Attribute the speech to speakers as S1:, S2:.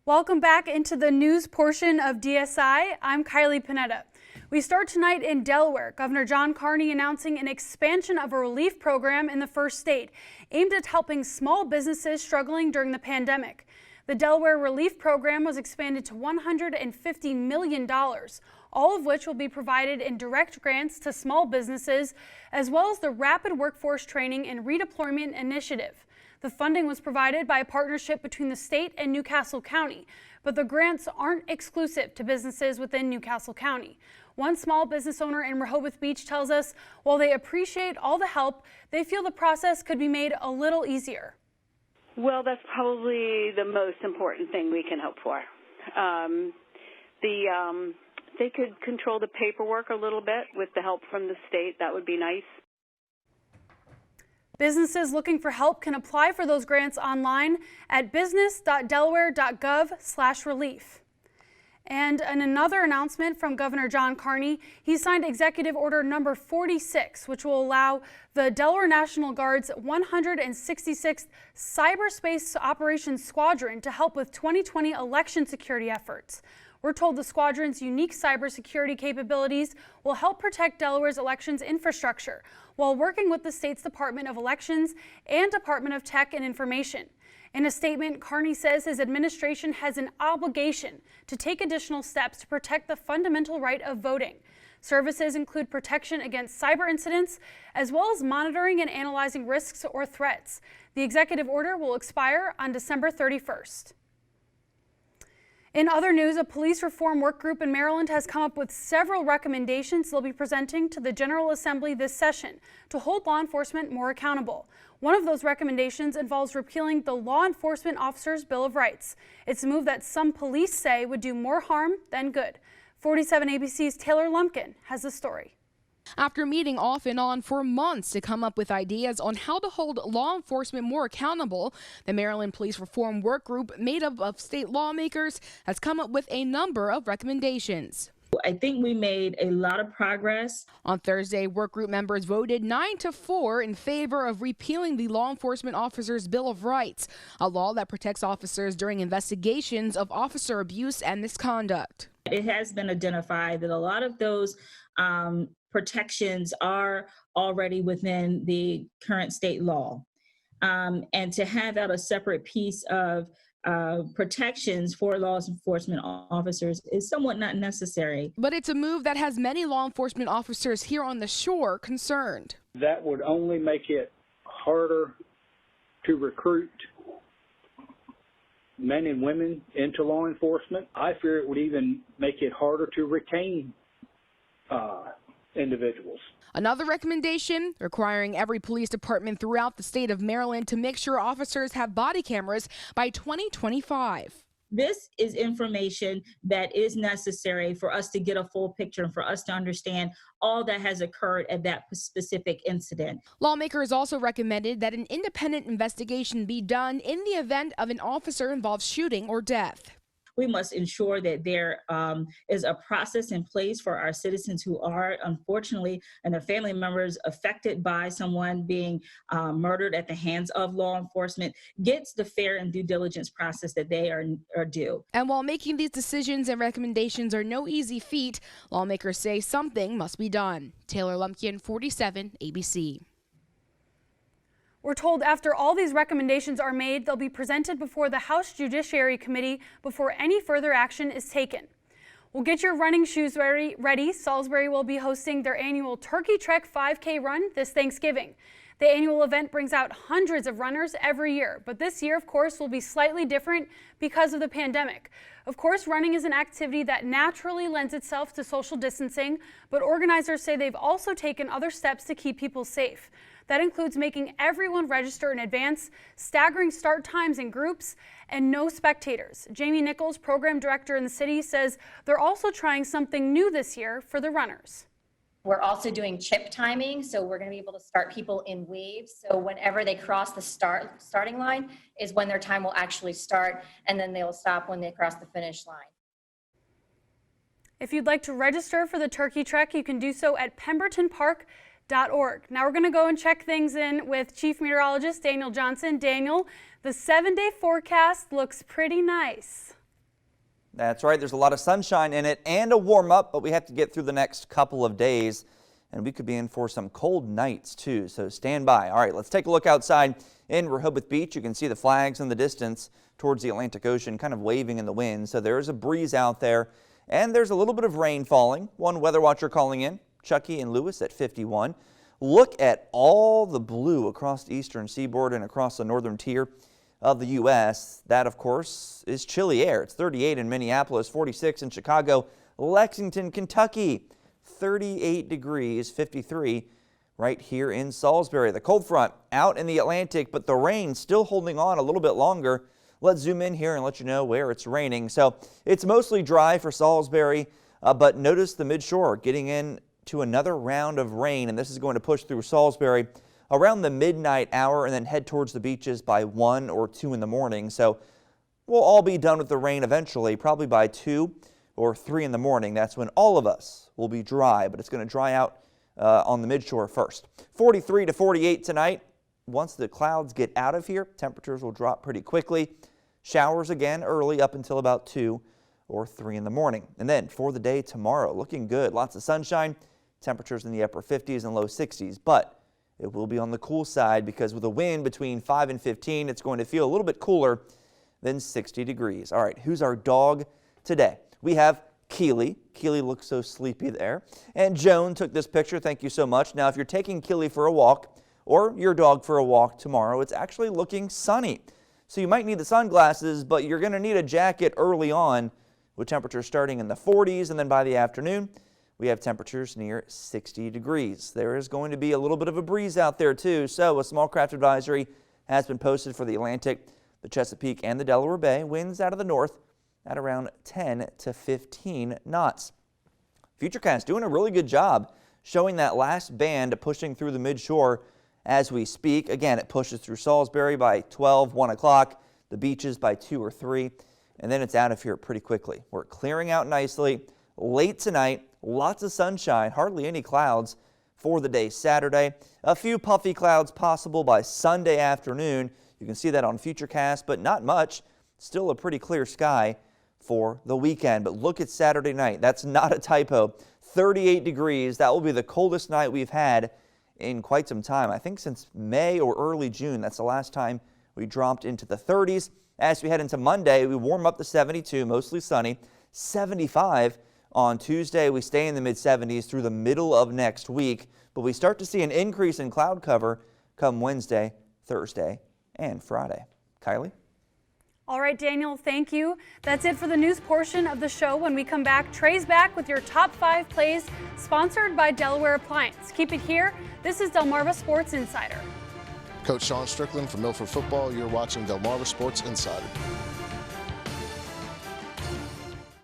S1: Welcome back into the news portion of DSI. I'm Kylie Panetta. We start tonight in Delaware. Governor John Carney announcing an expansion of a relief program in the first state aimed at helping small businesses struggling during the pandemic. The Delaware Relief Program was expanded to $150 million, all of which will be provided in direct grants to small businesses, as well as the Rapid Workforce Training and Redeployment Initiative. The funding was provided by a partnership between the state and Newcastle County, but the grants aren't exclusive to businesses within Newcastle County. One small business owner in Rehoboth Beach tells us while they appreciate all the help, they feel the process could be made a little easier.
S2: Well, that's probably the most important thing we can hope for. They could control the paperwork a little bit with the help from the state. That would be nice.
S1: Businesses looking for help can apply for those grants online at business.delaware.gov/relief. And in another announcement from Governor John Carney, he signed Executive Order number 46, which will allow the Delaware National Guard's 166th Cyberspace Operations Squadron to help with 2020 election security efforts. We're told the squadron's unique cybersecurity capabilities will help protect Delaware's elections infrastructure while working with the state's Department of Elections and Department of Tech and Information. In a statement, Carney says his administration has an obligation to take additional steps to protect the fundamental right of voting. Services include protection against cyber incidents, as well as monitoring and analyzing risks or threats. The executive order will expire on December 31st. In other news, a police reform work group in Maryland has come up with several recommendations they'll be presenting to the General Assembly this session to hold law enforcement more accountable. One of those recommendations involves repealing the Law Enforcement Officers' Bill of Rights. It's a move that some police say would do more harm than good. 47 ABC's Taylor Lumpkin has the story.
S3: After meeting off and on for months to come up with ideas on how to hold law enforcement more accountable, the Maryland Police Reform Work Group, made up of state lawmakers, has come up with a number of recommendations.
S4: I think we made a lot of progress.
S3: On Thursday, work group members voted 9-4 in favor of repealing the Law Enforcement Officers' Bill of Rights, a law that protects officers during investigations of officer abuse and misconduct.
S4: It has been identified that a lot of those protections are already within the current state law. And to have out a separate piece of protections for law enforcement officers is somewhat not necessary.
S3: But it's a move that has many law enforcement officers here on the shore concerned.
S5: That would only make it harder to recruit men and women into law enforcement. I fear it would even make it harder to retain individuals.
S3: Another recommendation requiring every police department throughout the state of Maryland to make sure officers have body cameras by 2025.
S4: This is information that is necessary for us to get a full picture and for us to understand all that has occurred at that specific incident.
S3: Lawmakers also recommended that an independent investigation be done in the event of an officer-involved shooting or death.
S4: We must ensure that there is a process in place for our citizens who are, unfortunately, and their family members affected by someone being murdered at the hands of law enforcement, gets the fair and due diligence process that they are due.
S3: And while making these decisions and recommendations are no easy feat, lawmakers say something must be done. Taylor Lumpkin, 47 ABC.
S1: We're told after all these recommendations are made, they'll be presented before the House Judiciary Committee before any further action is taken. We'll get your running shoes ready. Salisbury will be hosting their annual Turkey Trek 5K run this Thanksgiving. The annual event brings out hundreds of runners every year, but this year, of course, will be slightly different because of the pandemic. Of course, running is an activity that naturally lends itself to social distancing, but organizers say they've also taken other steps to keep people safe. That includes making everyone register in advance, staggering start times in groups, and no spectators. Jamie Nichols, program director in the city, says they're also trying something new this year for the runners.
S6: We're also doing chip timing, so we're going to be able to start people in waves. So whenever they cross the starting line is when their time will actually start, and then they'll stop when they cross the finish line.
S1: If you'd like to register for the Turkey Trek, you can do so at pembertonpark.org. Now we're going to go and check things in with Chief Meteorologist Daniel Johnson. Daniel, the 7-day forecast looks pretty nice.
S7: That's right. There's a lot of sunshine in it and a warm up, but we have to get through the next couple of days, and we could be in for some cold nights too. So stand by. All right, let's take a look outside in Rehoboth Beach. You can see the flags in the distance towards the Atlantic Ocean kind of waving in the wind. So there is a breeze out there, and there's a little bit of rain falling. One weather watcher calling in, Chucky and Lewis at 51. Look at all the blue across the eastern seaboard and across the northern tier of the U.S. That, of course, is chilly air. It's 38 in Minneapolis, 46 in Chicago, Lexington, Kentucky, 38 degrees, 53 right here in Salisbury. The cold front out in the Atlantic, but the rain still holding on a little bit longer. Let's zoom in here and let you know where it's raining. So it's mostly dry for Salisbury, but notice the midshore getting in to another round of rain, and this is going to push through Salisbury around the midnight hour and then head towards the beaches by 1 or 2 in the morning. So we'll all be done with the rain eventually, probably by 2 or 3 in the morning. That's when all of us will be dry, but it's going to dry out on the midshore first. 43 to 48 tonight. Once the clouds get out of here, temperatures will drop pretty quickly. Showers again early up until about 2 or 3 in the morning. And then for the day tomorrow, looking good. Lots of sunshine. Temperatures in the upper 50s and low 60s, but it will be on the cool side because with a wind between 5 and 15, it's going to feel a little bit cooler than 60 degrees. All right, who's our dog today? We have Keely. Keely looks so sleepy there. And Joan took this picture. Thank you so much. Now, if you're taking Keely for a walk or your dog for a walk tomorrow, it's actually looking sunny. So you might need the sunglasses, but you're going to need a jacket early on with temperatures starting in the 40s, and then by the afternoon, we have temperatures near 60 degrees. There is going to be a little bit of a breeze out there too, so a small craft advisory has been posted for the Atlantic, the Chesapeake, and the Delaware Bay. Winds out of the north at around 10 to 15 knots. Futurecast doing a really good job showing that last band pushing through the midshore as we speak. Again, it pushes through Salisbury by 12, 1 o'clock, the beaches by 2 or 3, and then it's out of here pretty quickly. We're clearing out nicely. Late tonight, lots of sunshine, hardly any clouds for the day Saturday. A few puffy clouds possible by Sunday afternoon. You can see that on Futurecast, but not much. Still a pretty clear sky for the weekend. But look at Saturday night. That's not a typo. 38 degrees. That will be the coldest night we've had in quite some time. I think since May or early June. That's the last time we dropped into the 30s. As we head into Monday, we warm up to 72, mostly sunny. 75 on Tuesday. We stay in the mid-70s through the middle of next week, but we start to see an increase in cloud cover come Wednesday, Thursday, and Friday. Kylie?
S1: All right, Daniel, thank you. That's it for the news portion of the show. When we come back, Trey's back with your top 5 plays, sponsored by Delaware Appliance. Keep it here. This is Delmarva Sports Insider.
S8: Coach Sean Strickland from Milford Football. You're watching Delmarva Sports Insider.